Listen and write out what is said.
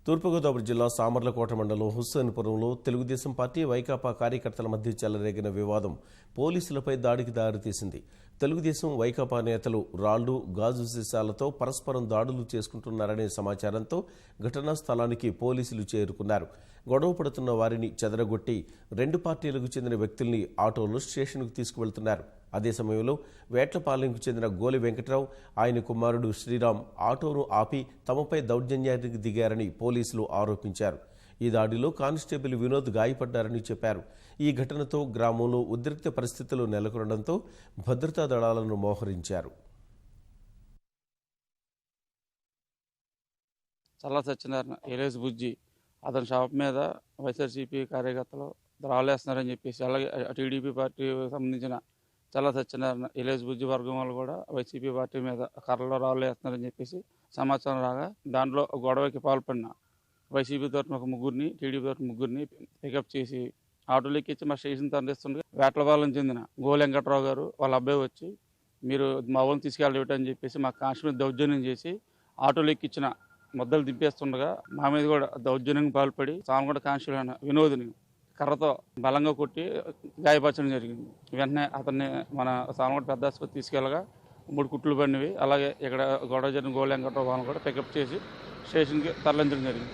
తూర్పుగోదావరి జిల్లా సామర్లకోట మండలం హుస్సేన్పురంలో తెలుగుదేశం పార్టీ వైకాపా కార్యకర్తల మధ్య చెలరేగిన వివాదం పోలీసులపై దాడికి దారితీసింది. తెలుగుదేశం వైకాపా నేతలు రాళ్లు, గాజు సీసాలతో పరస్పరం దాడులు చేసుకుంటున్నారనే సమాచారంతో ఘటనా స్థలానికి పోలీసులు చేరుకున్నారు. గొడవ పడుతున్న వారిని చెదరగొట్టి రెండు పార్టీలకు చెందిన వ్యక్తుల్ని ఆటోలో స్టేషన్కు తీసుకువెళ్తున్నారు. అదే సమయంలో వేట్లపాలెంకు చెందిన గోలి వెంకట్రావు, ఆయన కుమారుడు శ్రీరామ్ ఆటోను ఆపి తమపై దౌర్జన్యానికి దిగారని పోలీసులు ఆరోపించారు. ఈ దాడిలో కానిస్టేబుల్ వినోద్ గాయపడ్డారని చెప్పారు. ఈ ఘటనతో గ్రామంలో ఉద్రిక్త పరిస్థితులు నెలకొనడంతో భద్రతా దళాలను మోహరించారు. చల్లా సత్యనారాయణ ఏలేస్ బుజ్జి అతని షాప్ మీద వైఎస్ఆర్సీపీ కార్యకర్తలు రాళ్ళేస్తున్నారని చెప్పేసి, అలాగే టీడీపీ పార్టీకి సంబంధించిన చల్లా సత్యనారాయణ ఏలేస్ బుజ్జి వర్గం వాళ్ళు కూడా వైసీపీ పార్టీ మీద కర్రలో రాళ్ళు వేస్తున్నారని చెప్పేసి సమాచారం రాగా దాంట్లో గొడవకి పాల్పడిన వైసీపీ తరఫున ఒక ముగ్గురిని, టీడీపీ తరఫున ముగ్గురిని పికప్ చేసి ఆటోలు ఎక్కించి మా స్టేషన్ తరలిస్తుండగా వేట్లపాలెం చెందిన గోలి వెంకట్రావు గారు వాళ్ళ అబ్బాయి వచ్చి మీరు మా ఊళ్ళని తీసుకెళ్ళటని చెప్పేసి మా కాన్స్టేబుల్ దౌర్జన్యం చేసి ఆటోలు ఎక్కించిన ముద్దలు దింపేస్తుండగా మా మీద కూడా దౌర్జన్యంగా పాల్పడి సామగొండ కానిస్టేబుల్ అయిన వినోద్ని కర్రతో బలంగా కొట్టి గాయపరచడం జరిగింది. వెంటనే అతన్ని మన సామగొండ పెద్ద ఆసుపత్రి తీసుకెళ్ళగా 3 కుట్లు పడినవి. అలాగే ఇక్కడ గొడవ జరిగిన గోలి వెంకట్రావు వాళ్ళని కూడా పికప్ చేసి స్టేషన్కి తరలించడం జరిగింది.